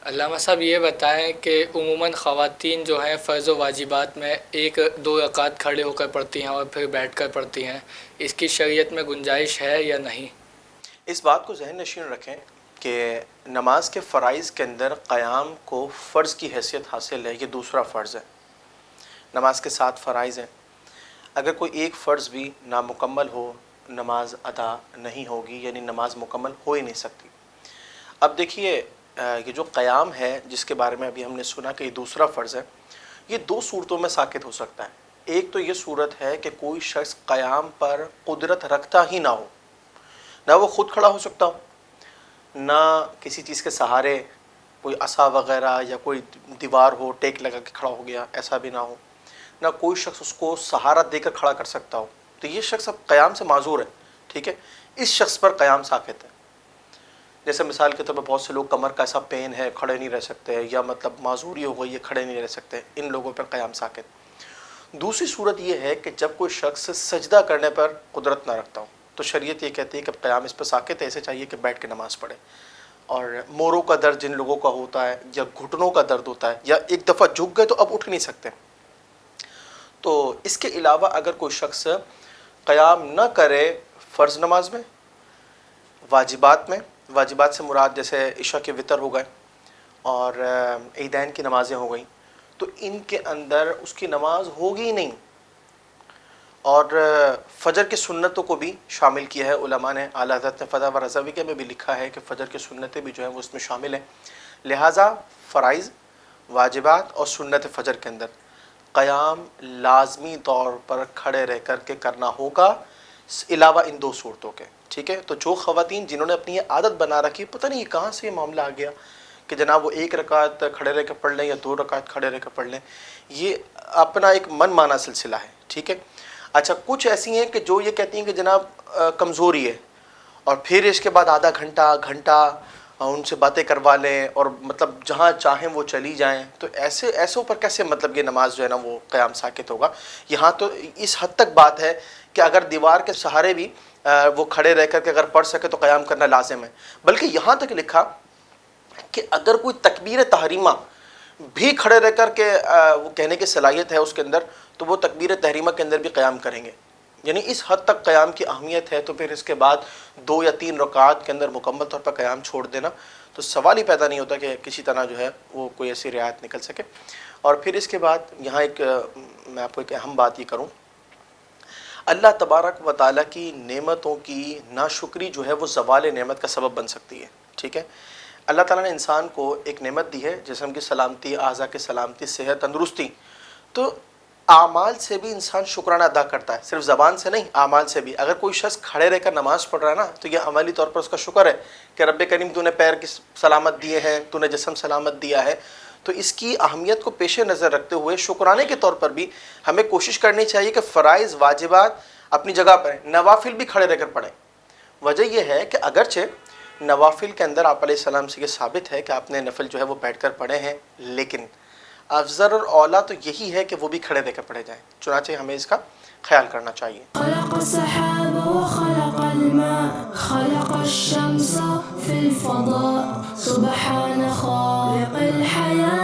علامہ صاحب یہ بتائیں کہ عموماً خواتین جو ہیں فرض و واجبات میں ایک دو رکعت کھڑے ہو کر پڑھتی ہیں اور پھر بیٹھ کر پڑھتی ہیں، اس کی شریعت میں گنجائش ہے یا نہیں؟ اس بات کو ذہن نشین رکھیں کہ نماز کے فرائض کے اندر قیام کو فرض کی حیثیت حاصل ہے، یہ دوسرا فرض ہے۔ نماز کے 7 فرائض ہیں، اگر کوئی ایک فرض بھی نامکمل ہو نماز ادا نہیں ہوگی، یعنی نماز مکمل ہو ہی نہیں سکتی۔ اب دیکھیے یہ جو قیام ہے جس کے بارے میں ابھی ہم نے سنا کہ یہ دوسرا فرض ہے، یہ 2 صورتوں میں ساقط ہو سکتا ہے۔ ایک تو یہ صورت ہے کہ کوئی شخص قیام پر قدرت رکھتا ہی نہ ہو، نہ وہ خود کھڑا ہو سکتا ہو، نہ کسی چیز کے سہارے، کوئی عصا وغیرہ یا کوئی دیوار ہو ٹیک لگا کے کھڑا ہو گیا، ایسا بھی نہ ہو، نہ کوئی شخص اس کو سہارا دے کر کھڑا کر سکتا ہو، تو یہ شخص اب قیام سے معذور ہے، ٹھیک ہے، اس شخص پر قیام ساقط ہے۔ جیسے مثال کے طور پر بہت سے لوگ کمر کا ایسا پین ہے، کھڑے نہیں رہ سکتے، یا مطلب معذوری ہو گئی ہے، کھڑے نہیں رہ سکتے، ان لوگوں پر قیام ساقط۔ دوسری صورت یہ ہے کہ جب کوئی شخص سجدہ کرنے پر قدرت نہ رکھتا ہو، تو شریعت یہ کہتی ہے کہ قیام اس پر ساقط ہے، اسے چاہیے کہ بیٹھ کے نماز پڑھے۔ اور موروں کا درد جن لوگوں کا ہوتا ہے، یا گھٹنوں کا درد ہوتا ہے، یا ایک دفعہ جھک گئے تو اب اٹھ نہیں سکتے، تو اس کے علاوہ اگر کوئی شخص قیام نہ کرے فرض نماز میں، واجبات سے مراد جیسے عشاء کے وتر ہو گئے اور عیدین کی نمازیں ہو گئیں، تو ان کے اندر اس کی نماز ہوگی ہی نہیں۔ اور فجر کی سنتوں کو بھی شامل کیا ہے علماء نے، اعلیٰ حضرت نے فتح و رضویہ میں بھی لکھا ہے کہ فجر کی سنتیں بھی جو ہیں وہ اس میں شامل ہیں، لہٰذا فرائض، واجبات اور سنت فجر کے اندر قیام لازمی طور پر کھڑے رہ کر کے کرنا ہوگا، علاوہ ان 2 صورتوں کے، ٹھیک ہے۔ تو جو خواتین جنہوں نے اپنی یہ عادت بنا رکھی، پتہ نہیں کہاں سے یہ معاملہ آ گیا کہ جناب وہ 1 رکعت کھڑے رہ کے پڑھ لیں یا 2 رکعت کھڑے رہ کے پڑھ لیں، یہ اپنا ایک من مانا سلسلہ ہے، ٹھیک ہے۔ اچھا، کچھ ایسی ہیں کہ جو یہ کہتی ہیں کہ جناب کمزوری ہے، اور پھر اس کے بعد آدھا گھنٹا ان سے باتیں کروا لیں، اور مطلب جہاں چاہیں وہ چلی جائیں، تو ایسوں پر کیسے مطلب یہ نماز جو ہے نا وہ قیام ساقط ہوگا؟ یہاں تو اس حد تک بات ہے کہ اگر دیوار کے سہارے بھی وہ کھڑے رہ کر کے اگر پڑھ سکے تو قیام کرنا لازم ہے، بلکہ یہاں تک لکھا کہ اگر کوئی تکبیر تحریمہ بھی کھڑے رہ کر کے وہ کہنے کی صلاحیت ہے اس کے اندر، تو وہ تکبیر تحریمہ کے اندر بھی قیام کریں گے، یعنی اس حد تک قیام کی اہمیت ہے۔ تو پھر اس کے بعد 2 یا 3 رکعات کے اندر مکمل طور پر قیام چھوڑ دینا تو سوال ہی پیدا نہیں ہوتا کہ کسی طرح جو ہے وہ کوئی ایسی رعایت نکل سکے۔ اور پھر اس کے بعد یہاں میں آپ کو ایک اہم بات یہ کروں، اللہ تبارک و تعالیٰ کی نعمتوں کی ناشکری جو ہے وہ زوال نعمت کا سبب بن سکتی ہے، ٹھیک ہے۔ اللہ تعالیٰ نے انسان کو ایک نعمت دی ہے، جسم کی سلامتی، اعضاء کی سلامتی، صحت، تندرستی، تو اعمال سے بھی انسان شکرانہ ادا کرتا ہے، صرف زبان سے نہیں، اعمال سے بھی۔ اگر کوئی شخص کھڑے رہ کر نماز پڑھ رہا ہے نا، تو یہ عملی طور پر اس کا شکر ہے کہ رب کریم تو نے پیر کی سلامت دیے ہیں، تو نے جسم سلامت دیا ہے۔ تو اس کی اہمیت کو پیش نظر رکھتے ہوئے شکرانے کے طور پر بھی ہمیں کوشش کرنی چاہیے کہ فرائض، واجبات اپنی جگہ پر ہیں، نوافل بھی کھڑے رہ کر پڑھیں۔ وجہ یہ ہے کہ اگرچہ نوافل کے اندر آپ علیہ السلام سے یہ ثابت ہے کہ آپ نے نفل جو ہے وہ بیٹھ کر پڑھے ہیں، لیکن افضل اور اولیٰ تو یہی ہے کہ وہ بھی کھڑے رہ کر پڑھے جائیں، چنانچہ ہمیں اس کا خیال کرنا چاہیے۔ خلق السحاب وخلق الماء خلق الشمس في الفضاء سبحان خالق الحياة